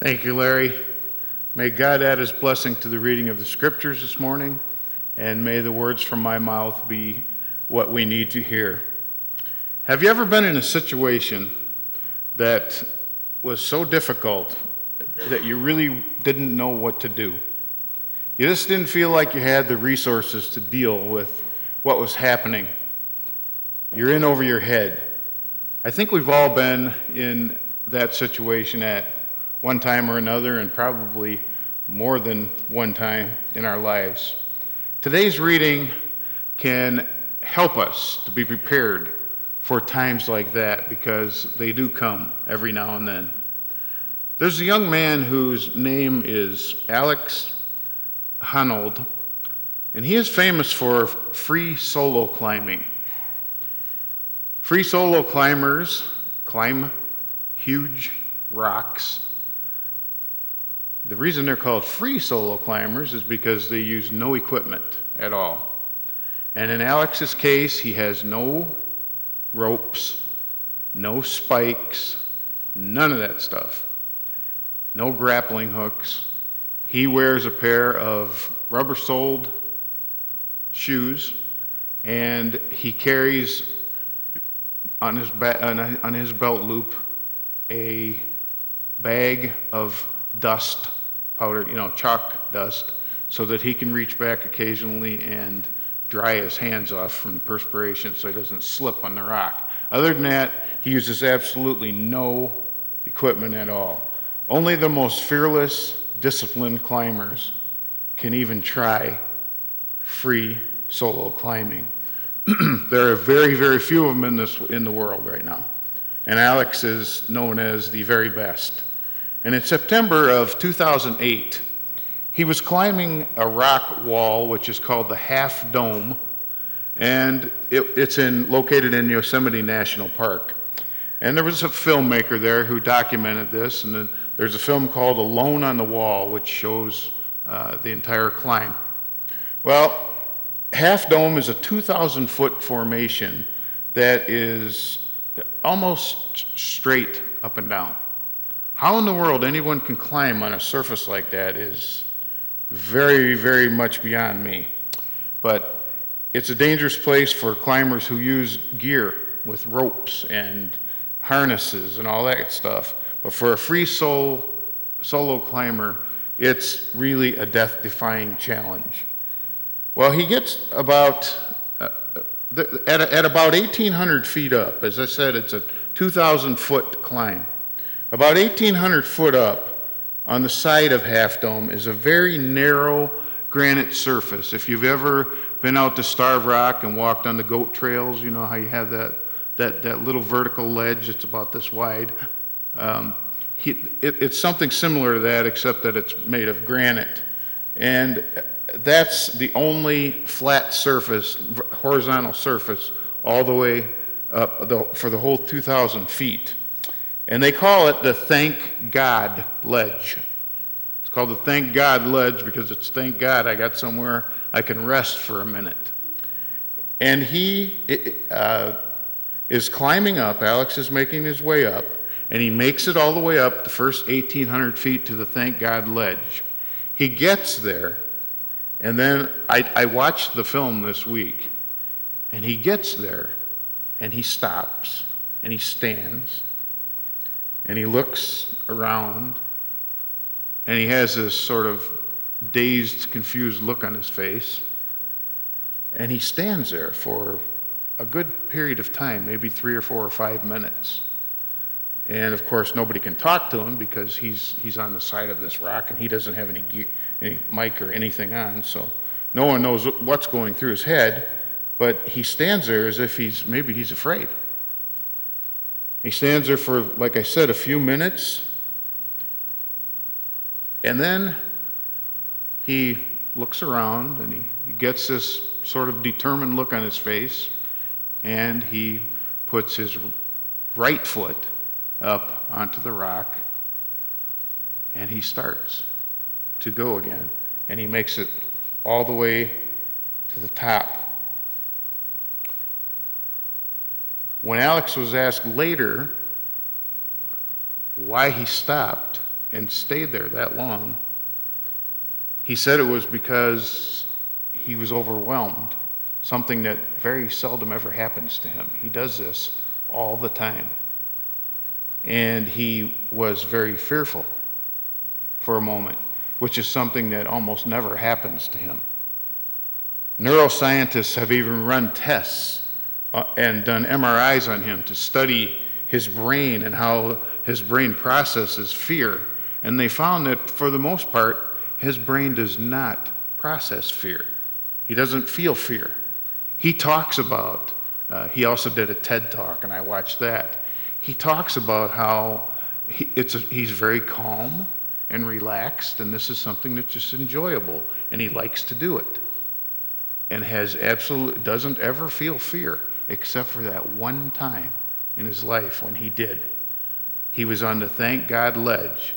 Thank you, Larry. May God add his blessing to the reading of the scriptures this morning, and may the words from my mouth be what we need to hear. Have you ever been in a situation that was so difficult that you really didn't know what to do? You just didn't feel like you had the resources to deal with what was happening. You're in over your head. I think we've all been in that situation at one time or another, and probably more than one time in our lives. Today's reading can help us to be prepared for times like that, because they do come every now and then. There's a young man whose name is Alex Honnold, and he is famous for free solo climbing. Free solo climbers climb huge rocks. The reason they're called free solo climbers is because they use no equipment at all. And in Alex's case, he has no ropes, no spikes, none of that stuff. No grappling hooks. He wears a pair of rubber-soled shoes, and he carries on his belt loop a bag of dust powder, chalk dust, so that he can reach back occasionally and dry his hands off from the perspiration so he doesn't slip on the rock. Other than that, he uses absolutely no equipment at all. Only the most fearless, disciplined climbers can even try free solo climbing. There are very, very few of them in the world right now. And Alex is known as the very best. And in September of 2008, he was climbing a rock wall, which is called the Half Dome, and it's located in Yosemite National Park. And there was a filmmaker there who documented this, and then there's a film called Alone on the Wall, which shows the entire climb. Well, Half Dome is a 2,000-foot formation that is almost straight up and down. How in the world anyone can climb on a surface like that is very, very much beyond me. But it's a dangerous place for climbers who use gear with ropes and harnesses and all that stuff. But for a free solo climber, it's really a death-defying challenge. Well, he gets at about 1,800 feet up. As I said, it's a 2,000-foot climb. About 1,800 foot up on the side of Half Dome is a very narrow granite surface. If you've ever been out to Starved Rock and walked on the goat trails, you know how you have that little vertical ledge that's about this wide. It's something similar to that, except that it's made of granite. And that's the only flat surface, horizontal surface, all the way up for the whole 2,000 feet. And they call it the Thank God Ledge. It's called the Thank God Ledge because it's thank God I got somewhere I can rest for a minute. And he is climbing up. Alex is making his way up, and he makes it all the way up the first 1,800 feet to the Thank God Ledge. He gets there, and then I watched the film this week, and he gets there, and he stops, and he stands, and he looks around, and he has this sort of dazed, confused look on his face, and he stands there for a good period of time, maybe 3 or 4 or 5 minutes. And of course, nobody can talk to him because he's on the side of this rock, and he doesn't have any mic or anything on, so no one knows what's going through his head, but he stands there as if he's afraid. He stands there for, like I said, a few minutes, and then he looks around, and he gets this sort of determined look on his face, and he puts his right foot up onto the rock, and he starts to go again, and he makes it all the way to the top. When Alex was asked later why he stopped, and stayed there that long. He said it was because he was overwhelmed, something that very seldom ever happens to him. He does this all the time. And he was very fearful for a moment, which is something that almost never happens to him. Neuroscientists have even run tests and done MRIs on him to study his brain and how his brain processes fear. And they found that for the most part, his brain does not process fear. He doesn't feel fear. He talks about, he also did a TED Talk, and I watched that. He talks about how he's very calm and relaxed, and this is something that's just enjoyable, and he likes to do it. And doesn't ever feel fear, except for that one time in his life when he did. He was on the thank God ledge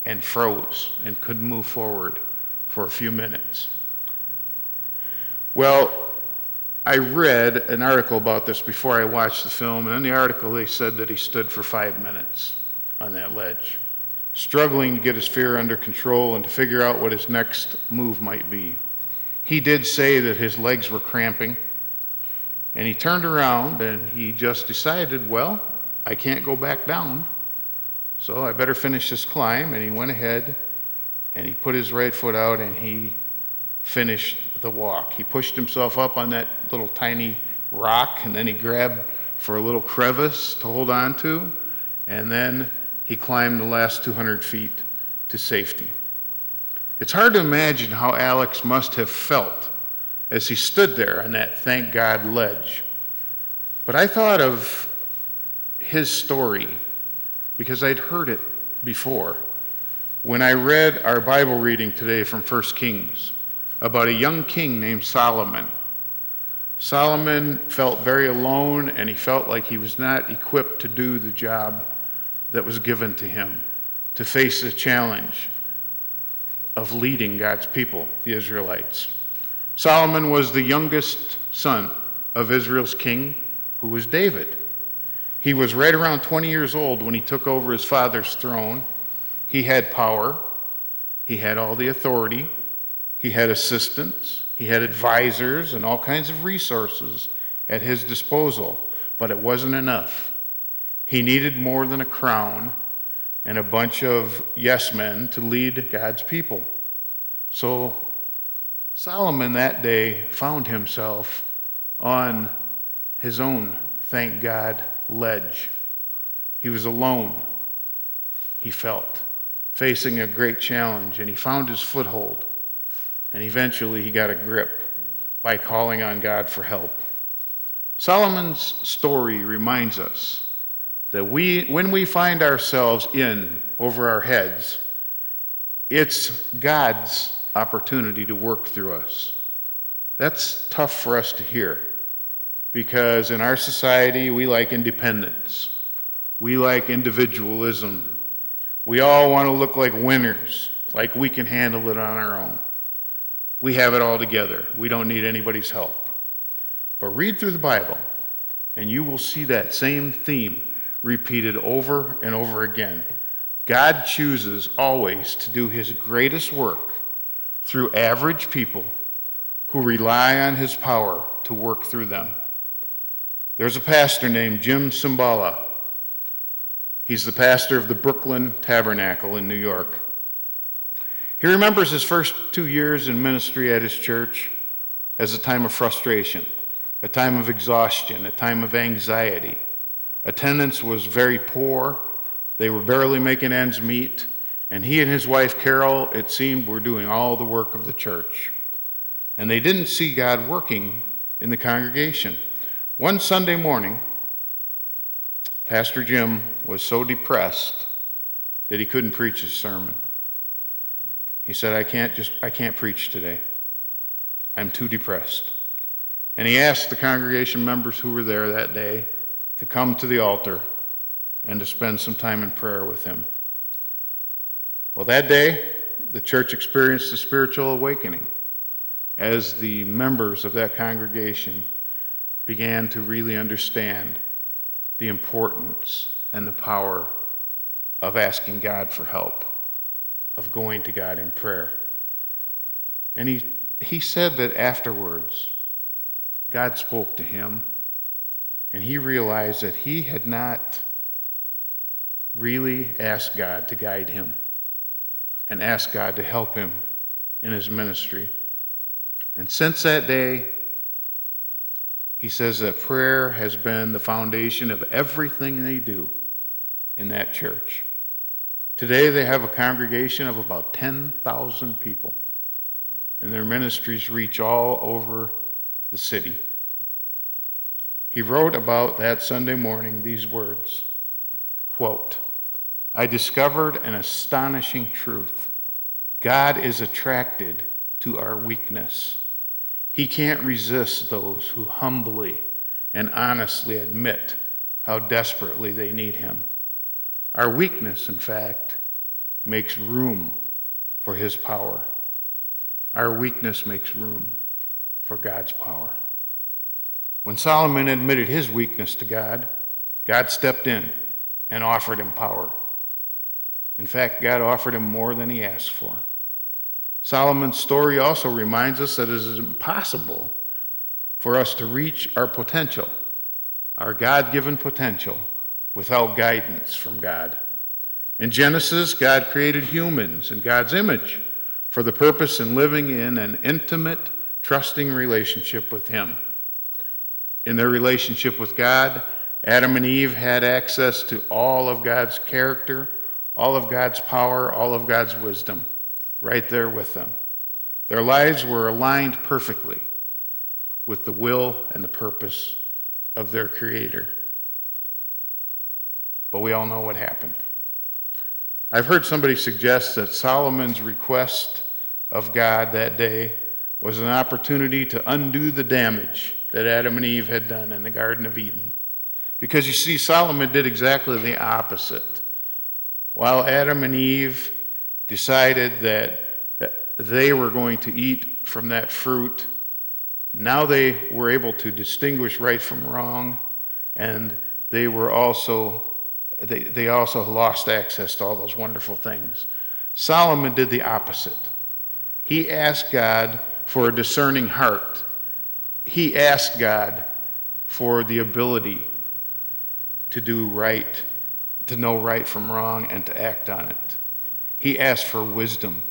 and froze and couldn't move forward for a few minutes. Well, I read an article about this before I watched the film, and in the article they said that he stood for 5 minutes on that ledge, struggling to get his fear under control and to figure out what his next move might be. He did say that his legs were cramping, and he turned around and he just decided, well, I can't go back down, so I better finish this climb. And he went ahead and he put his right foot out and he finished the walk. He pushed himself up on that little tiny rock, and then he grabbed for a little crevice to hold on to, and then he climbed the last 200 feet to safety. It's hard to imagine how Alex must have felt as he stood there on that thank God ledge. But I thought of his story because I'd heard it before when I read our Bible reading today from 1 Kings about a young king named Solomon. Solomon felt very alone, and he felt like he was not equipped to do the job that was given to him, to face the challenge of leading God's people, the Israelites. Solomon was the youngest son of Israel's king, who was David. He was right around 20 years old when he took over his father's throne. He had power. He had all the authority. He had assistants. He had advisors and all kinds of resources at his disposal, but it wasn't enough. He needed more than a crown and a bunch of yes men to lead God's people. So Solomon that day found himself on his own, thank God, ledge. He was alone, he felt, facing a great challenge, and he found his foothold. And eventually he got a grip by calling on God for help. Solomon's story reminds us that when we find ourselves in over our heads, it's God's opportunity to work through us. That's tough for us to hear because in our society we like independence. We like individualism. We all want to look like winners, like we can handle it on our own. We have it all together. We don't need anybody's help. But read through the Bible, and you will see that same theme repeated over and over again. God chooses always to do his greatest work through average people who rely on his power to work through them. There's a pastor named Jim Cymbala. He's the pastor of the Brooklyn Tabernacle in New York. He remembers his first 2 years in ministry at his church as a time of frustration, a time of exhaustion, a time of anxiety. Attendance was very poor. They were barely making ends meet. And he and his wife, Carol, it seemed, were doing all the work of the church. And they didn't see God working in the congregation. One Sunday morning, Pastor Jim was so depressed that he couldn't preach his sermon. He said, I can't preach today. I'm too depressed. And he asked the congregation members who were there that day to come to the altar and to spend some time in prayer with him. Well, that day, the church experienced a spiritual awakening as the members of that congregation began to really understand the importance and the power of asking God for help of going to God in prayer. And he said that afterwards, God spoke to him, and he realized that he had not really asked God to guide him and asked God to help him in his ministry. And since that day, he says that prayer has been the foundation of everything they do in that church. Today they have a congregation of about 10,000 people, and their ministries reach all over the city. He wrote about that Sunday morning these words, quote, "I discovered an astonishing truth. God is attracted to our weakness. He can't resist those who humbly and honestly admit how desperately they need him. Our weakness, in fact, makes room for his power. Our weakness makes room for God's power." When Solomon admitted his weakness to God, God stepped in and offered him power. In fact, God offered him more than he asked for. Solomon's story also reminds us that it is impossible for us to reach our potential, our God-given potential, without guidance from God. In Genesis, God created humans in God's image for the purpose in living in an intimate, trusting relationship with him. In their relationship with God, Adam and Eve had access to all of God's character, all of God's power, all of God's wisdom, right there with them. Their lives were aligned perfectly with the will and the purpose of their Creator. But we all know what happened. I've heard somebody suggest that Solomon's request of God that day was an opportunity to undo the damage that Adam and Eve had done in the Garden of Eden. Because you see, Solomon did exactly the opposite. While Adam and Eve decided that they were going to eat from that fruit, now they were able to distinguish right from wrong, and they also lost access to all those wonderful things. Solomon did the opposite. He asked God for a discerning heart. He asked God for the ability to do right, to know right from wrong, and to act on it. He asked for wisdom.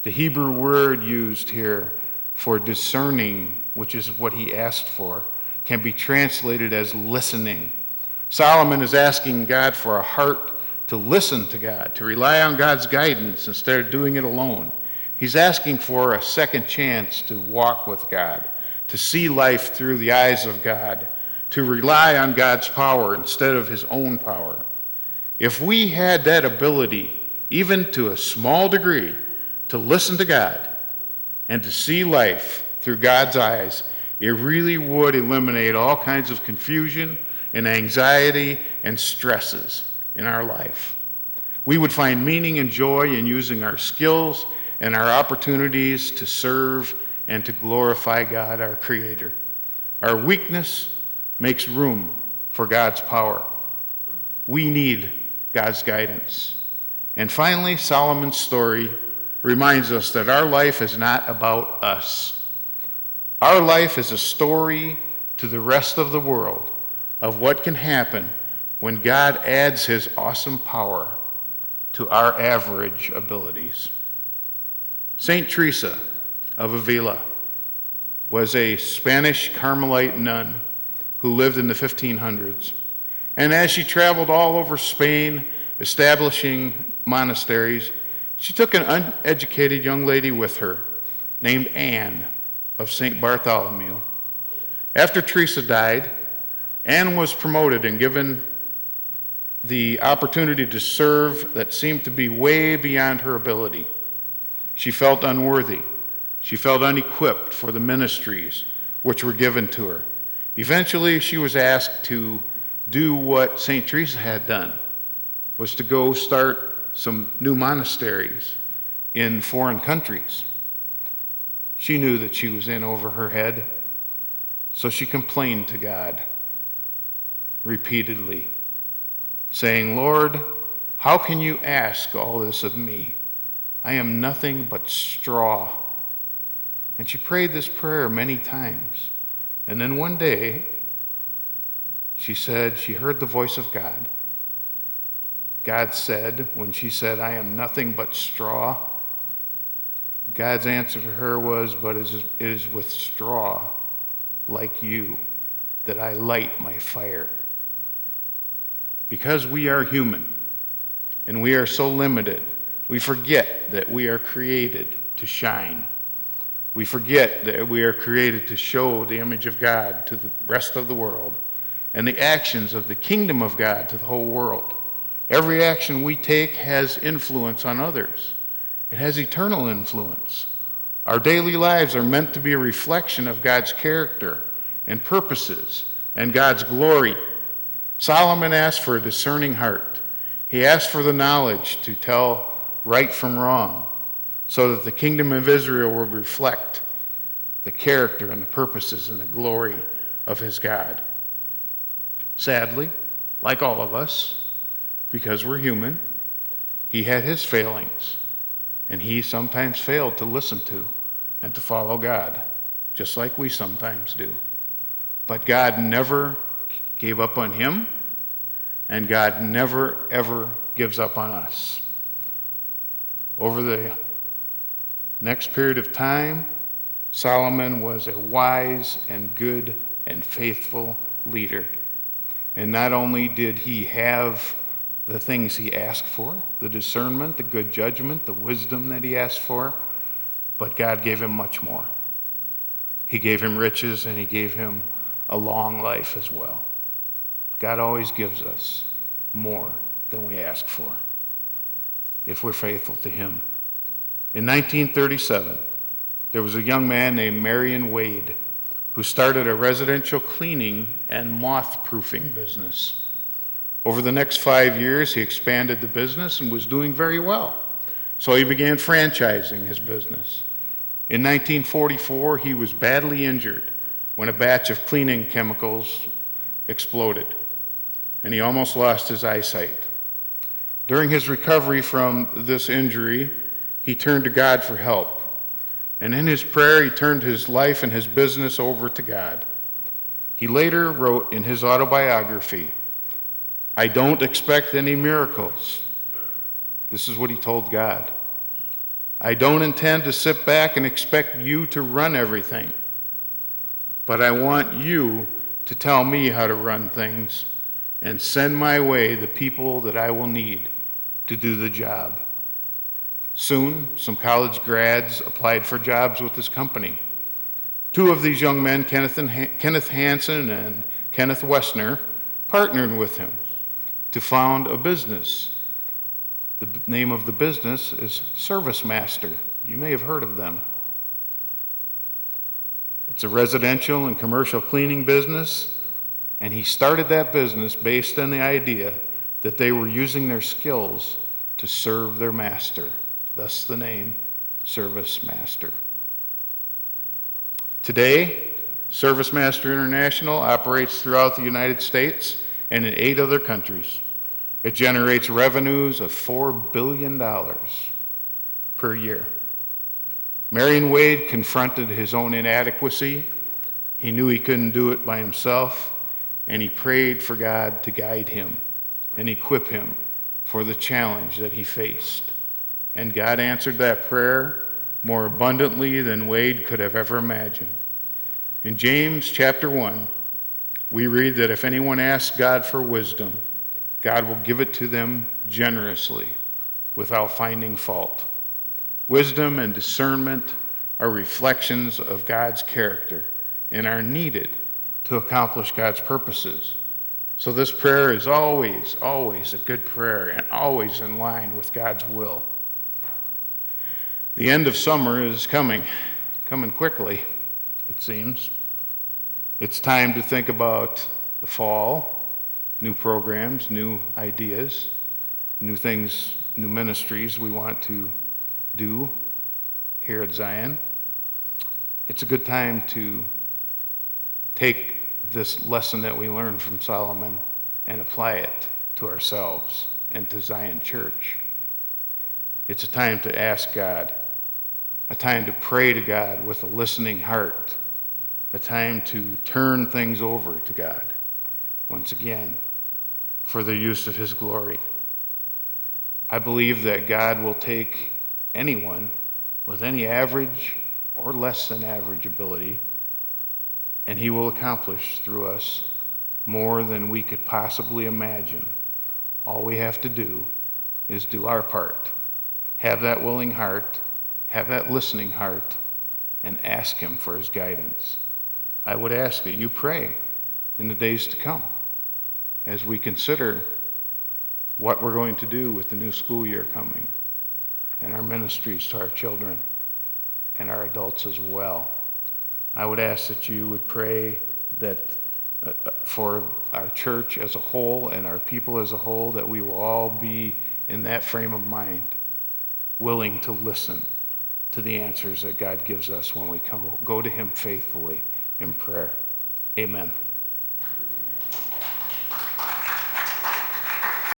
The Hebrew word used here for discerning, which is what he asked for, can be translated as listening. Solomon is asking God for a heart to listen to God, to rely on God's guidance instead of doing it alone. He's asking for a second chance to walk with God, to see life through the eyes of God, to rely on God's power instead of his own power. If we had that ability, even to a small degree, to listen to God and to see life through God's eyes, it really would eliminate all kinds of confusion and anxiety and stresses in our life. We would find meaning and joy in using our skills and our opportunities to serve and to glorify God, our Creator. Our weakness makes room for God's power. We need God's guidance. And finally, Solomon's story reminds us that our life is not about us. Our life is a story to the rest of the world of what can happen when God adds his awesome power to our average abilities. Saint Teresa of Avila was a Spanish Carmelite nun who lived in the 1500s. And as she traveled all over Spain, establishing monasteries, she took an uneducated young lady with her named Anne of St. Bartholomew. After Teresa died, Anne was promoted and given the opportunity to serve that seemed to be way beyond her ability. She felt unworthy. She felt unequipped for the ministries which were given to her. Eventually, she was asked to do what St. Teresa had done, was to go start some new monasteries in foreign countries. She knew that she was in over her head, so she complained to God repeatedly, saying, "Lord, How can you ask all this of me? I am nothing but straw. And she prayed this prayer many times. And then one day, she said she heard the voice of God. God said, when she said, I am nothing but straw, God's answer to her was, but it is with straw like you that I light my fire. Because we are human and we are so limited, we forget that we are created to shine. We forget that we are created to show the image of God to the rest of the world and the actions of the kingdom of God to the whole world. Every action we take has influence on others. It has eternal influence. Our daily lives are meant to be a reflection of God's character and purposes and God's glory. Solomon asked for a discerning heart. He asked for the knowledge to tell right from wrong, so that the kingdom of Israel would reflect the character and the purposes and the glory of his God. Sadly, like all of us, because we're human, he had his failings, and he sometimes failed to listen to and to follow God, just like we sometimes do. But God never gave up on him, and God never, ever gives up on us. Over the next period of time, Solomon was a wise and good and faithful leader. And not only did he have the things he asked for, the discernment, the good judgment, the wisdom that he asked for, but God gave him much more. He gave him riches and he gave him a long life as well. God always gives us more than we ask for if we're faithful to him. In 1937, there was a young man named Marion Wade who started a residential cleaning and moth-proofing business. Over the next 5 years, he expanded the business and was doing very well. So he began franchising his business. In 1944, he was badly injured when a batch of cleaning chemicals exploded, and he almost lost his eyesight. During his recovery from this injury, he turned to God for help. And in his prayer, he turned his life and his business over to God. He later wrote in his autobiography, I don't expect any miracles. This is what he told God. I don't intend to sit back and expect you to run everything, but I want you to tell me how to run things and send my way the people that I will need to do the job. Soon, some college grads applied for jobs with his company. Two of these young men, Kenneth Hansen and Kenneth Wessner, partnered with him to found a business. The name of the business is Service Master. You may have heard of them. It's a residential and commercial cleaning business, and he started that business based on the idea that they were using their skills to serve their master. Thus the name Service Master. Today, Service Master International operates throughout the United States and in 8 other countries. It generates revenues of $4 billion per year. Marion Wade confronted his own inadequacy. He knew he couldn't do it by himself, and he prayed for God to guide him and equip him for the challenge that he faced. And God answered that prayer more abundantly than Wade could have ever imagined. In James chapter 1, we read that if anyone asks God for wisdom, God will give it to them generously without finding fault. Wisdom and discernment are reflections of God's character and are needed to accomplish God's purposes. So this prayer is always, always a good prayer and always in line with God's will. The end of summer is coming quickly, it seems. It's time to think about the fall, new programs, new ideas, new things, new ministries we want to do here at Zion. It's a good time to take this lesson that we learned from Solomon and apply it to ourselves and to Zion Church. It's a time to ask God, a time to pray to God with a listening heart, a time to turn things over to God, once again, for the use of His glory. I believe that God will take anyone with any average or less than average ability, and He will accomplish through us more than we could possibly imagine. All we have to do is do our part. Have that willing heart, have that listening heart, and ask Him for His guidance. I would ask that you pray in the days to come as we consider what we're going to do with the new school year coming and our ministries to our children and our adults as well. I would ask that you would pray that for our church as a whole and our people as a whole, that we will all be in that frame of mind, willing to listen to the answers that God gives us when we go to Him faithfully in prayer. Amen.